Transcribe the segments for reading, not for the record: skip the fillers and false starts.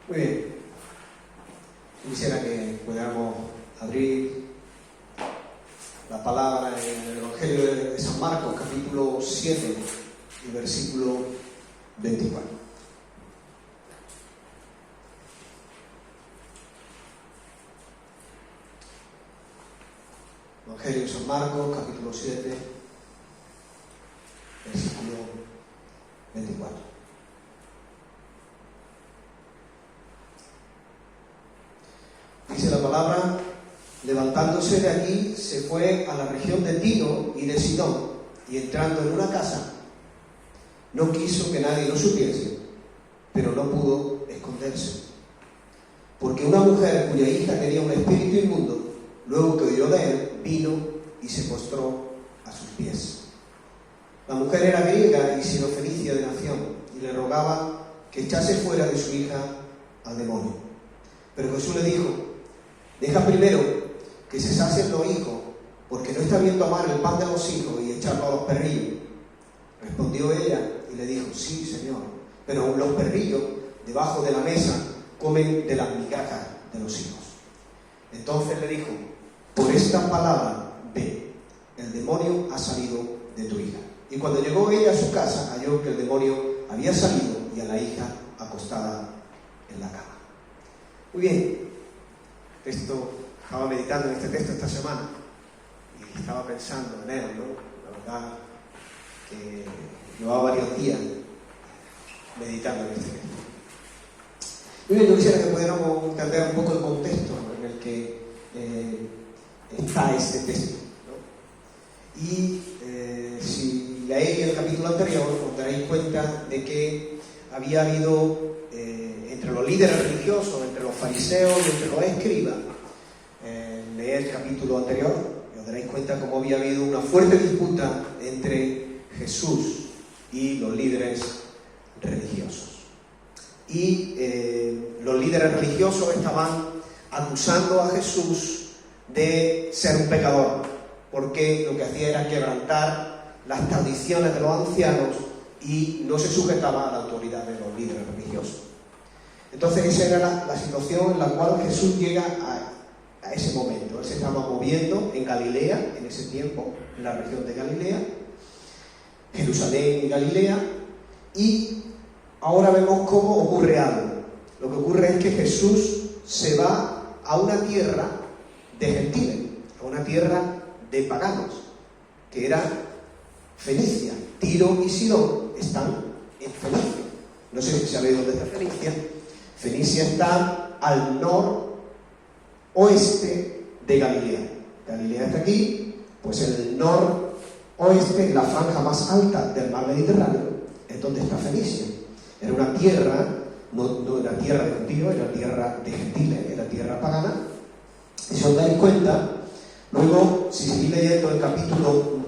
Muy bien. Quisiera que pudiéramos abrir la palabra en el Evangelio de San Marcos, capítulo 7 y versículo 24. Evangelio de San Marcos, capítulo 7, versículo 24. Dice la palabra: levantándose de allí, se fue a la región de Tiro y de Sidón, y entrando en una casa, no quiso que nadie lo supiese, pero no pudo esconderse. Porque una mujer cuya hija tenía un espíritu inmundo, luego que oyó de él, vino y se postró a sus pies. La mujer era griega y sirofenicia de nación, y le rogaba que echase fuera de su hija al demonio. Pero Jesús le dijo: deja primero que se sacien los hijos, porque no está bien tomar el pan de los hijos y echarlo a los perrillos. Respondió ella y le dijo: sí, Señor, pero los perrillos debajo de la mesa comen de las migajas de los hijos. Entonces le dijo: por esta palabra, ve, el demonio ha salido de tu hija. Y cuando llegó ella a su casa, halló que el demonio había salido y a la hija acostada en la cama. Muy bien. Estaba meditando en este texto esta semana y estaba pensando en él, ¿no? La verdad que llevaba varios días meditando en este texto. Muy bien, yo quisiera que pudiéramos entender un poco el contexto en el que está este texto, ¿no? Y si leéis el capítulo anterior, os daréis cuenta de que había habido entre los líderes religiosos, entre los fariseos y entre los escribas, leed el capítulo anterior y os daréis cuenta cómo había habido una fuerte disputa entre Jesús y los líderes religiosos. Y los líderes religiosos estaban acusando a Jesús de ser un pecador, porque lo que hacía era quebrantar las tradiciones de los ancianos y no se sujetaba a la autoridad de los líderes religiosos. Entonces esa era la situación en la cual Jesús llega a ese momento. Él se estaba moviendo en Galilea, en ese tiempo, en la región de Galilea, Jerusalén y Galilea, y ahora vemos cómo ocurre algo. Lo que ocurre es que Jesús se va a una tierra de gentiles, a una tierra de paganos, que era Fenicia. Tiro y Sidón están en Fenicia. No sé si sabéis dónde está Fenicia. Fenicia está al noroeste de Galilea. Galilea está aquí, pues en el noroeste, en la franja más alta del mar Mediterráneo, es donde está Fenicia. Era una tierra, no era tierra de judíos, era tierra de gentiles, era tierra pagana. Y si os dais cuenta, luego, si seguís leyendo el capítulo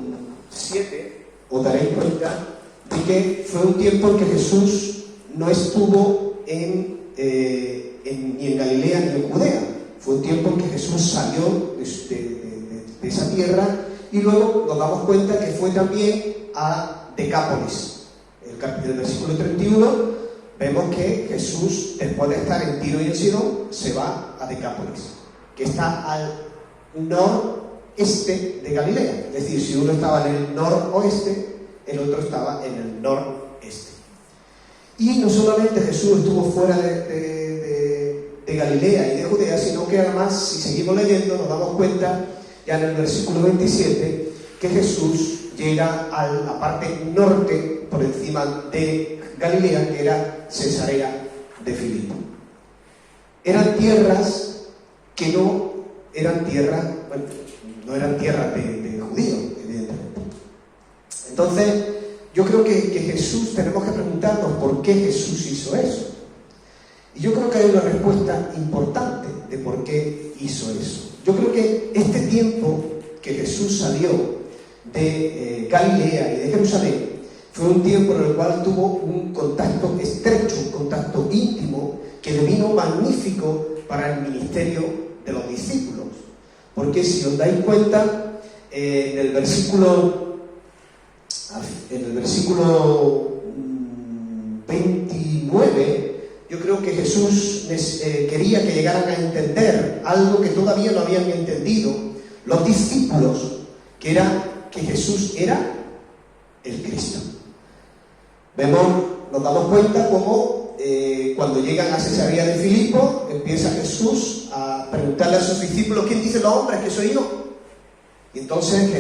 7, os daréis cuenta de que fue un tiempo en que Jesús no estuvo ni en Galilea ni en Judea. Fue un tiempo en que Jesús salió de esa tierra, y luego nos damos cuenta que fue también a Decápolis. El versículo 31 vemos que Jesús, después de estar en Tiro y en Sidón, se va a Decápolis, que está al noreste de Galilea. Es decir, si uno estaba en el noroeste, el otro estaba en el noreste. Y no solamente Jesús estuvo fuera de Galilea y de Judea, sino que además, si seguimos leyendo, nos damos cuenta ya en el versículo 27 que Jesús llega a la parte norte, por encima de Galilea, que era Cesarea de Filipo. Eran tierras que no eran tierras, bueno, no eran tierras de judíos, evidentemente. Entonces, yo creo que Jesús, tenemos que preguntarnos por qué Jesús hizo eso. Y yo creo que hay una respuesta importante de por qué hizo eso. Yo creo que este tiempo que Jesús salió de Galilea y de Jerusalén fue un tiempo en el cual tuvo un contacto estrecho, un contacto íntimo, que le vino magnífico para el ministerio de los discípulos. Porque si os dais cuenta, en el versículo 29 yo creo que Jesús quería que llegaran a entender algo que todavía no habían entendido los discípulos, que era que Jesús era el Cristo. Nos damos cuenta cómo cuando llegan a Cesarea de Filipo, empieza Jesús a preguntarle a sus discípulos: ¿quién dicen los hombres que soy yo? Y entonces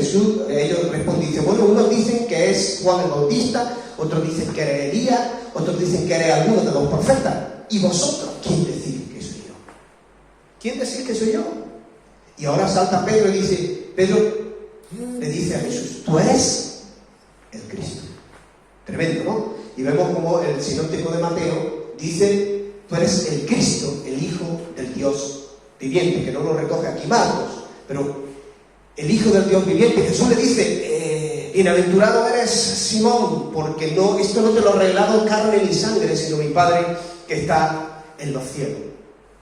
ellos responden, dicen, bueno, unos dicen que es Juan el Bautista, otros dicen que eres Elías, otros dicen que eres alguno de los profetas. ¿Y vosotros quién decís que soy yo? ¿Quién decís que soy yo? Y ahora salta Pedro y dice, le dice a Jesús, tú eres el Cristo. Tremendo, ¿no? Y vemos como el sinóptico de Mateo dice, tú eres el Cristo, el Hijo del Dios viviente, que no lo recoge aquí Marcos, pero el Hijo del Dios viviente. Jesús le dice, bienaventurado eres Simón, porque esto no te lo ha revelado carne ni sangre, sino mi Padre que está en los cielos.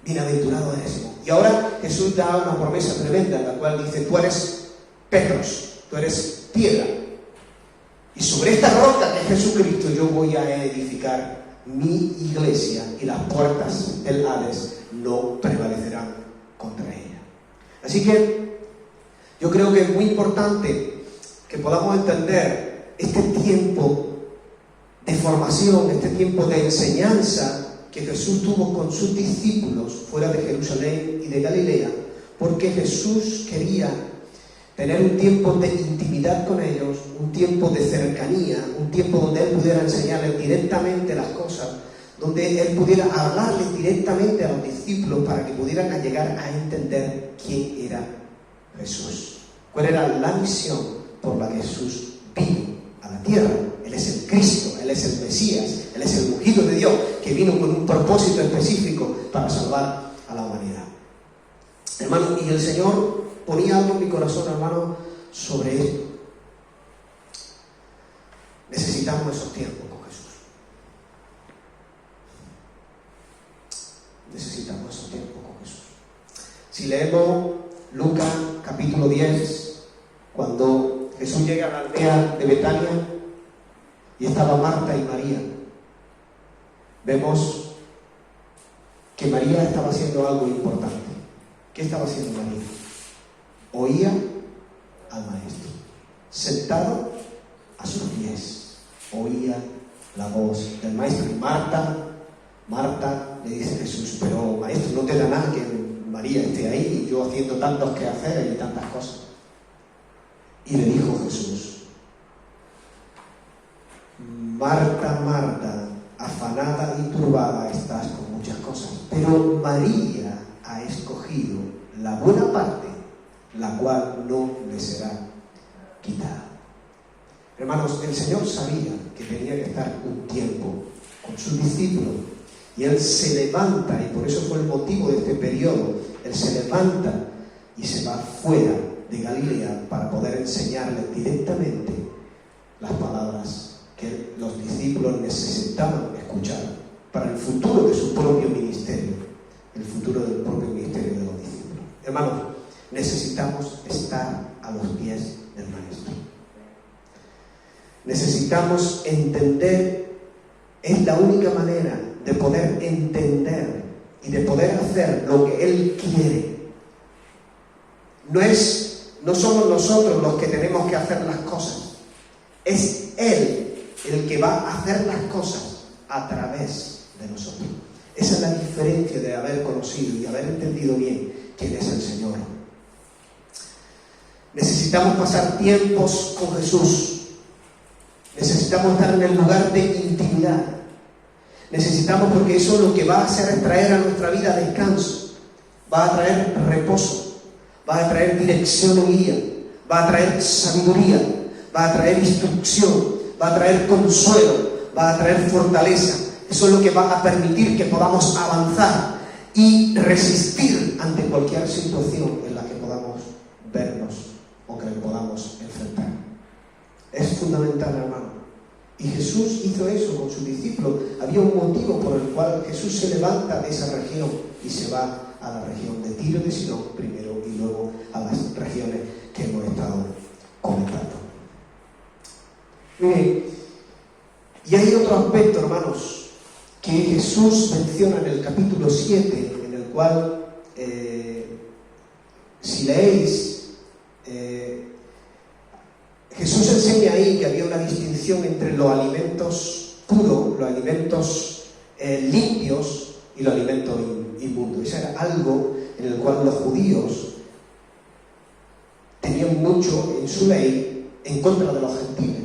Bienaventurado eres Simón. Y ahora Jesús da una promesa tremenda, en la cual dice, tú eres Petros, tú eres piedra, y sobre esta roca que es Jesucristo yo voy a edificar mi iglesia, y las puertas del Hades no prevalecerán contra ella. Así que yo creo que es muy importante que podamos entender este tiempo de formación, este tiempo de enseñanza que Jesús tuvo con sus discípulos fuera de Jerusalén y de Galilea, porque Jesús quería tener un tiempo de intimidad con ellos, un tiempo de cercanía, un tiempo donde Él pudiera enseñarles directamente las cosas, donde Él pudiera hablarles directamente a los discípulos para que pudieran llegar a entender quién era Jesús. ¿Cuál era la misión por la que Jesús vino a la tierra? Él es el Cristo, Él es el Mesías, Él es el ungido de Dios, que vino con un propósito específico para salvar a la humanidad. Hermano, y el Señor ponía algo en mi corazón, hermano, sobre esto. Necesitamos esos tiempos con Jesús. Necesitamos esos tiempos con Jesús. Si leemos Lucas capítulo 10, cuando Jesús llega a la aldea de Betania y estaba Marta y María, vemos que María estaba haciendo algo importante. ¿Qué estaba haciendo María? Oía al Maestro, sentado a sus pies, oía la voz del Maestro. Y Marta le dice a Jesús, pero Maestro, no te da nada que María esté ahí y yo haciendo tantos quehaceres y tantas cosas. Y le dijo Jesús, Marta, Marta, afanada y turbada estás con muchas cosas, pero María ha escogido la buena parte, la cual no le será quitada. Hermanos, el Señor sabía que tenía que estar un tiempo con sus discípulos, y Él se levanta, y por eso fue el motivo de este periodo. Él se levanta y se va fuera de Galilea para poder enseñarles directamente las palabras que los discípulos necesitaban escuchar para el futuro de su propio ministerio, el futuro del propio ministerio de los discípulos. Hermanos, necesitamos estar a los pies del Maestro. Necesitamos entender, es la única manera de poder entender y de poder hacer lo que Él quiere. No somos nosotros los que tenemos que hacer las cosas, es Él el que va a hacer las cosas a través de nosotros. Esa es la diferencia de haber conocido y haber entendido bien quién es el Señor. Necesitamos pasar tiempos con Jesús. Necesitamos estar en el lugar de intimidad. Necesitamos, porque eso lo que va a hacer es traer a nuestra vida descanso, va a traer reposo, va a traer dirección y guía, va a traer sabiduría, va a traer instrucción, va a traer consuelo, va a traer fortaleza. Eso es lo que va a permitir que podamos avanzar y resistir ante cualquier situación en la que podamos vernos o que podamos enfrentar. Es fundamental, hermano. Y Jesús hizo eso con sus discípulos. Había un motivo por el cual Jesús se levanta de esa región y se va a la región de Tiro de Sidón primero y luego a las regiones que hemos estado comentando. Miren, y hay otro aspecto, hermanos, que Jesús menciona en el capítulo 7, en el cual, si leéis, Jesús enseña ahí que había una distinción entre los alimentos puros, los alimentos limpios y los alimentos inmundos. Eso era algo en el cual los judíos tenían mucho en su ley en contra de los gentiles.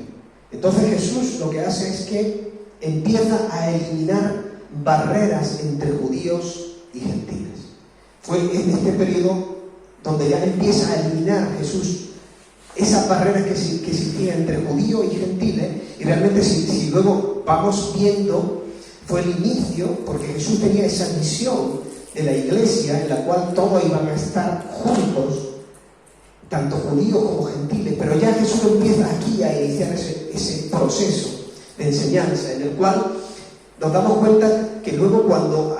Entonces Jesús lo que hace es que empieza a eliminar barreras entre judíos y gentiles. Fue en este periodo donde ya empieza a eliminar Jesús esas barreras que existían entre judíos y gentiles, y realmente si luego vamos viendo, fue el inicio, porque Jesús tenía esa visión de la iglesia en la cual todos iban a estar juntos, tanto judíos como gentiles, pero ya Jesús empieza aquí a iniciar ese proceso de enseñanza, en el cual nos damos cuenta que luego cuando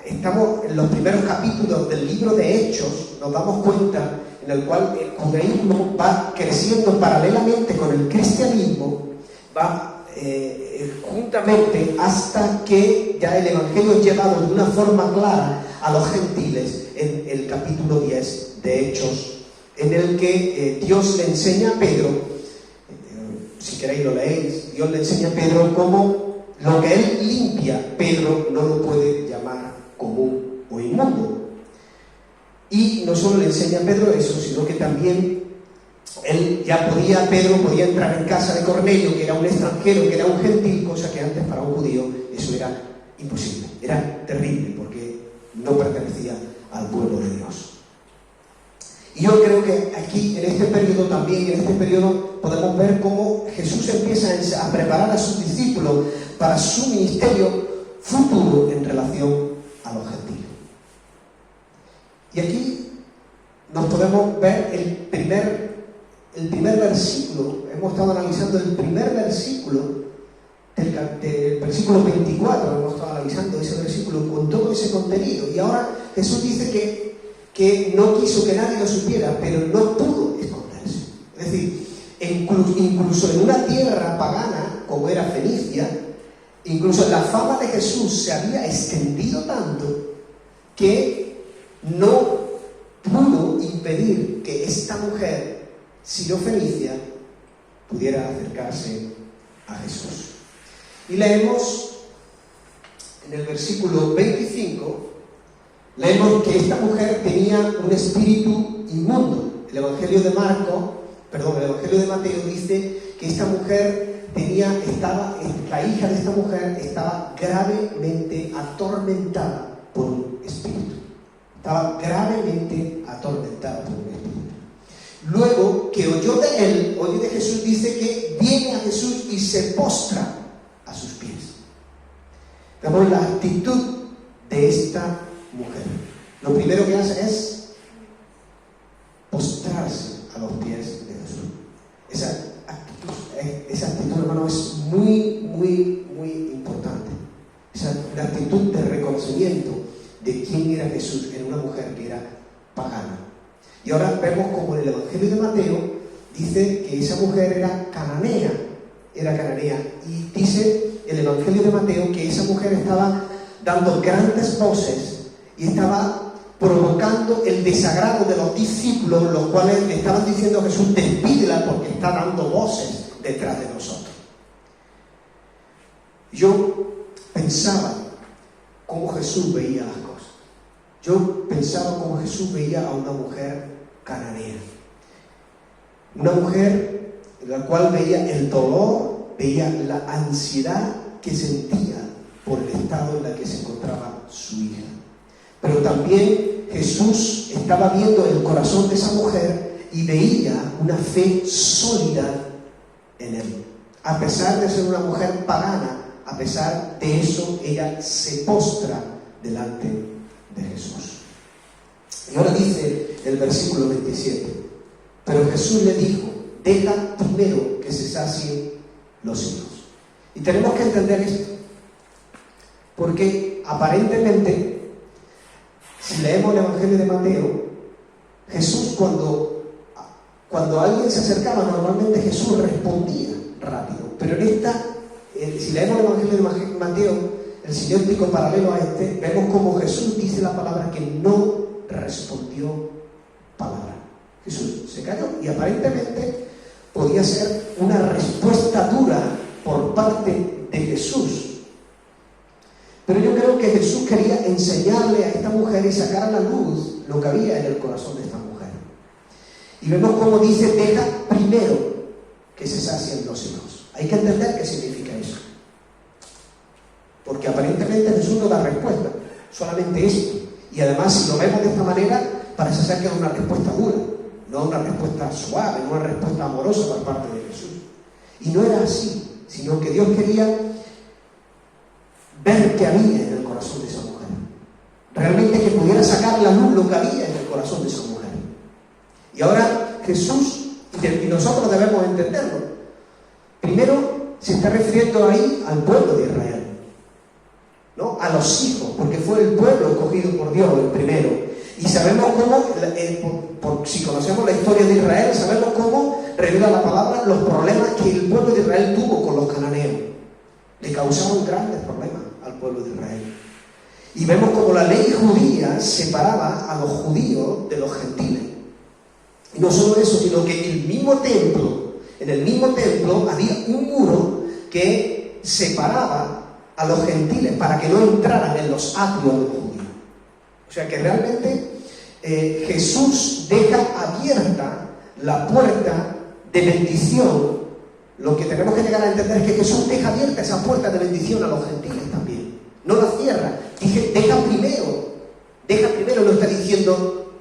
estamos en los primeros capítulos del libro de Hechos, nos damos cuenta en el cual el judaísmo va creciendo paralelamente con el cristianismo, va juntamente hasta que ya el evangelio es llevado de una forma clara a los gentiles en el capítulo 10 de Hechos, en el que Dios le enseña a Pedro, si queréis lo leéis, Dios le enseña a Pedro cómo lo que él limpia, Pedro no lo puede llamar común o inmundo. Y no solo le enseña a Pedro eso, sino que también Pedro podía entrar en casa de Cornelio, que era un extranjero, que era un gentil, cosa que antes para un judío eso era imposible, era terrible, porque no pertenecía al pueblo de Dios. Y yo creo que aquí, en este periodo, podemos ver cómo Jesús empieza a preparar a sus discípulos para su ministerio futuro en relación a los gentiles. Y aquí nos podemos ver el primer versículo. Hemos estado analizando el primer versículo del versículo 24, hemos estado analizando ese versículo con todo ese contenido. Y ahora Jesús dice que no quiso que nadie lo supiera, pero no pudo esconderse. Es decir, incluso en una tierra pagana como era Fenicia, incluso la fama de Jesús se había extendido tanto que no pudo impedir que esta mujer sirofenicia pudiera acercarse a Jesús. Y leemos en el versículo 25, leemos que esta mujer tenía un espíritu inmundo. El Evangelio de Mateo dice que esta mujer la hija de esta mujer estaba gravemente atormentada por un espíritu. Estaba gravemente atormentada por un espíritu. Luego que oyó de Jesús, dice que viene a Jesús y se postra a sus pies. Vemos la actitud de esta mujer. Lo primero que hace es postrarse a los pies de Jesús. Esa actitud, hermano, es muy, muy, muy importante. La actitud de reconocimiento de quién era Jesús en una mujer que era pagana. Y ahora vemos como en el Evangelio de Mateo dice que esa mujer era cananea, y dice el Evangelio de Mateo que esa mujer estaba dando grandes voces y estaba provocando el desagrado de los discípulos, los cuales le estaban diciendo a Jesús: despídela porque está dando voces detrás de nosotros. Yo pensaba cómo Jesús veía las cosas. Yo pensaba cómo Jesús veía a una mujer cananea. Una mujer en la cual veía el dolor, veía la ansiedad que sentía por el estado en el que se encontraba su hija. Pero también Jesús estaba viendo el corazón de esa mujer y veía una fe sólida en él. A pesar de ser una mujer pagana, a pesar de eso, ella se postra delante de Jesús. Y ahora dice el versículo 27: pero Jesús le dijo: deja primero que se sacien los hijos. Y tenemos que entender esto, porque aparentemente, si leemos el Evangelio de Mateo, Jesús cuando alguien se acercaba, normalmente Jesús respondía rápido. Pero si leemos el Evangelio de Mateo, el sinóptico paralelo a este, vemos como Jesús dice la palabra que no respondió palabra. Jesús se calló y aparentemente podía ser una respuesta dura por parte de Jesús. Pero yo creo que Jesús quería enseñarle a esta mujer y sacar a la luz lo que había en el corazón de esta mujer. Y vemos cómo dice, deja primero que se sacien los hijos. Hay que entender qué significa eso. Porque aparentemente Jesús no da respuesta, solamente esto. Y además, si lo vemos de esta manera, parece ser que es una respuesta dura, no una respuesta suave, no una respuesta amorosa por parte de Jesús. Y no era así, sino que Dios quería ver qué había en el corazón de esa mujer. Realmente que pudiera sacar a la luz lo que había en el corazón de esa mujer. Y ahora Jesús, y nosotros debemos entenderlo, primero se está refiriendo ahí al pueblo de Israel, ¿no? A los hijos, porque fue el pueblo escogido por Dios el primero. Y sabemos cómo, si conocemos la historia de Israel, sabemos cómo revela la palabra los problemas que el pueblo de Israel tuvo con los cananeos. Le causaron grandes problemas al pueblo de Israel. Y vemos como la ley judía separaba a los judíos de los gentiles. Y no solo eso, sino que en el mismo templo había un muro que separaba a los gentiles para que no entraran en los atrios de los judíos. O sea que realmente Jesús deja abierta la puerta de bendición. Lo que tenemos que llegar a entender es que Jesús deja abierta esa puerta de bendición a los gentiles también. No la cierra. Deja primero, no está diciendo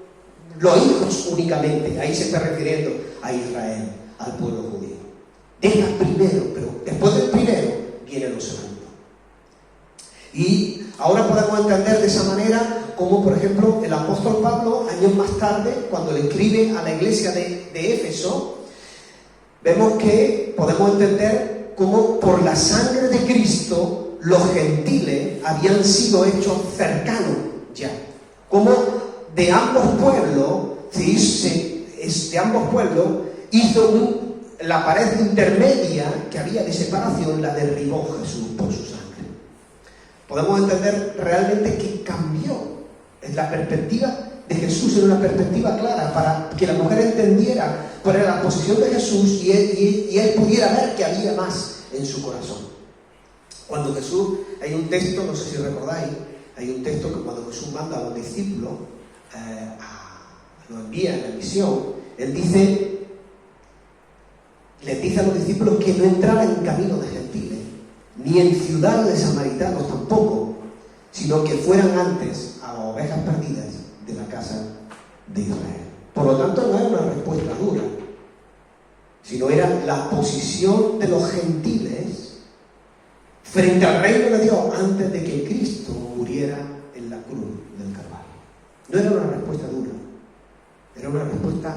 los hijos únicamente. Ahí se está refiriendo a Israel, al pueblo judío. Deja primero, pero después del primero viene lo segundo. Y ahora podemos entender de esa manera como, por ejemplo, el apóstol Pablo, años más tarde, cuando le escribe a la iglesia de Éfeso, vemos que podemos entender cómo por la sangre de Cristo los gentiles habían sido hechos cercanos ya. Como de ambos pueblos hizo la pared intermedia que había de separación, la derribó Jesús por su sangre. Podemos entender realmente que cambió. La perspectiva de Jesús era una perspectiva clara para que la mujer entendiera cuál era la posición de Jesús y él pudiera ver que había más en su corazón. Cuando Jesús, hay un texto, no sé si recordáis, hay un texto que cuando Jesús manda a los discípulos, los envía en la misión, él les dice a los discípulos que no entraran en camino de gentiles, ni en ciudades de samaritanos tampoco, sino que fueran antes a las ovejas perdidas de la casa de Israel. Por lo tanto, no era una respuesta dura, sino era la posición de los gentiles frente al reino de Dios antes de que Cristo muriera en la cruz del Calvario. No era una respuesta dura, era una respuesta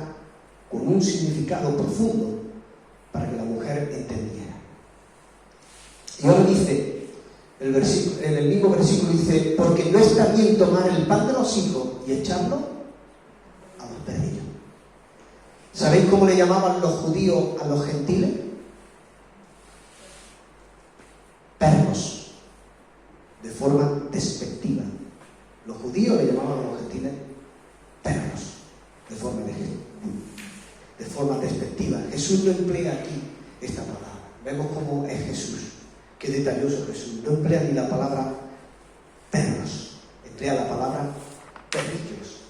con un significado profundo para que la mujer entendiera. Y ahora dice, en el mismo versículo dice, porque no está bien tomar el pan de los hijos y echarlo a los perrillos. ¿Sabéis cómo le llamaban los judíos a los gentiles? Perros, de forma despectiva. Los judíos le llamaban a los gentiles perros, de forma despectiva. Jesús no emplea aquí esta palabra. Vemos cómo es Jesús. Qué detalloso Jesús. No emplea ni la palabra perros, emplea la palabra perrillos.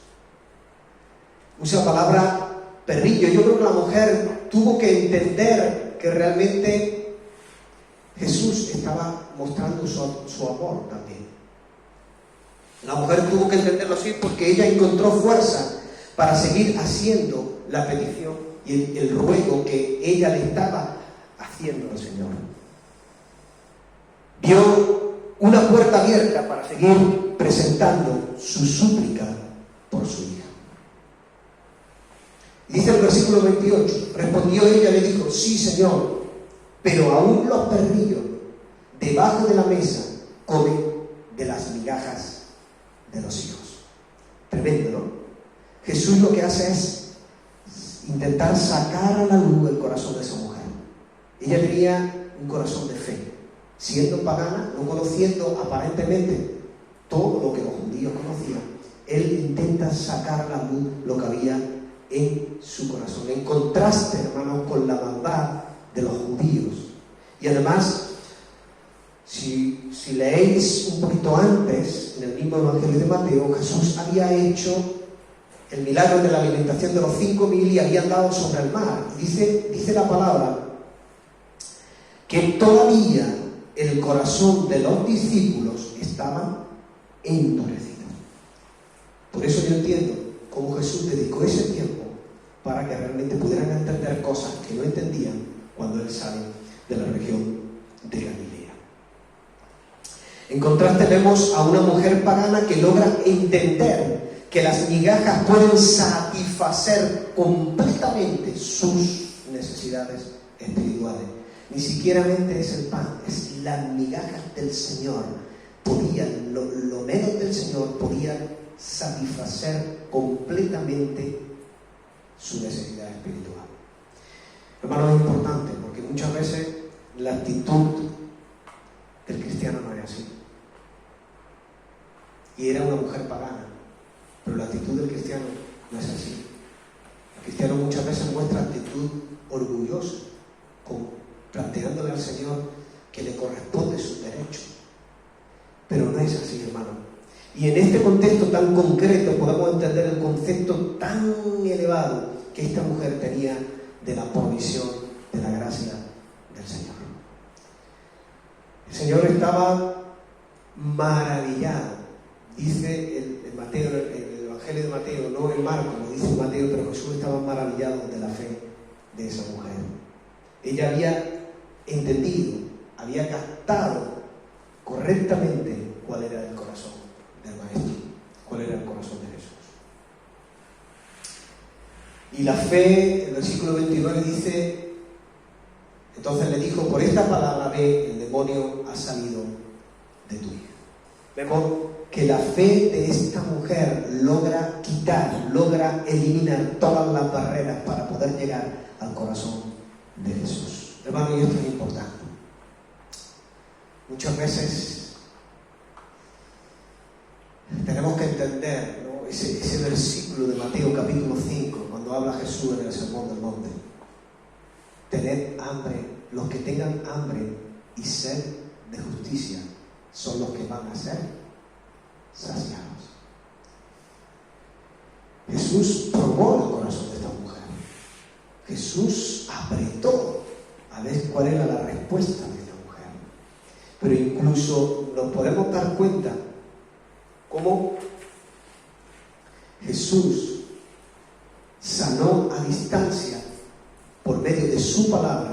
Usa la palabra perrillo. Yo creo que la mujer tuvo que entender que realmente Jesús estaba mostrando su amor también. La mujer tuvo que entenderlo así porque ella encontró fuerza para seguir haciendo la petición y el ruego que ella le estaba haciendo al Señor. Vio una puerta abierta para seguir presentando su súplica por su hija. Dice el versículo 28, respondió ella y le dijo, sí, Señor, pero aún los perrillos debajo de la mesa comen de las migajas de los hijos. Tremendo, ¿no? Jesús lo que hace es intentar sacar a la luz el corazón de esa mujer. Ella tenía un corazón de fe. siendo pagana, no conociendo aparentemente todo lo que los judíos conocían, él intenta sacar a la luz lo que había en su corazón, en contraste, hermanos, con la maldad de los judíos. Y además, si leéis un poquito antes, en el mismo Evangelio de Mateo, Jesús había hecho el milagro de la alimentación de los 5.000 y había andado sobre el mar. Dice la palabra que todavía el corazón de los discípulos estaba endurecido. Por eso yo entiendo cómo Jesús dedicó ese tiempo para que realmente pudieran entender cosas que no entendían cuando Él sale de la región de Galilea. En contraste vemos a una mujer pagana que logra entender que las migajas pueden satisfacer completamente sus necesidades espirituales. Ni siquiera es el pan, es las migajas del Señor. Lo menos del Señor podían satisfacer completamente su necesidad espiritual. Hermano, es importante porque muchas veces la actitud del cristiano no es así. Y era una mujer pagana, pero la actitud del cristiano no es así. El cristiano muchas veces muestra actitud orgullosa, planteándole al Señor que le corresponde sus derechos. Pero no es así, hermano. Y en este contexto tan concreto podemos entender el concepto tan elevado que esta mujer tenía de la provisión de la gracia del Señor. El Señor estaba maravillado. Dice el Mateo, el Evangelio de Mateo, no el Marcos, lo dice Mateo, pero Jesús estaba maravillado de la fe de esa mujer. Ella había entendido, había captado correctamente cuál era el corazón del Maestro, cuál era el corazón de Jesús. Y la fe, el versículo 29 dice, entonces le dijo, por esta palabra ve, el demonio ha salido de tu hija. Vemos que la fe de esta mujer logra eliminar todas las barreras para poder llegar al corazón de Jesús. Hermano, y esto es importante. Muchas veces tenemos que entender, ¿no?, ese versículo de Mateo capítulo 5, cuando habla Jesús en el Sermón del Monte. Tened hambre, los que tengan hambre y sed de justicia son los que van a ser saciados. Jesús probó el corazón de esta mujer. Jesús apretó a ver cuál era la respuesta de esta mujer. Pero incluso nos podemos dar cuenta cómo Jesús sanó a distancia por medio de su palabra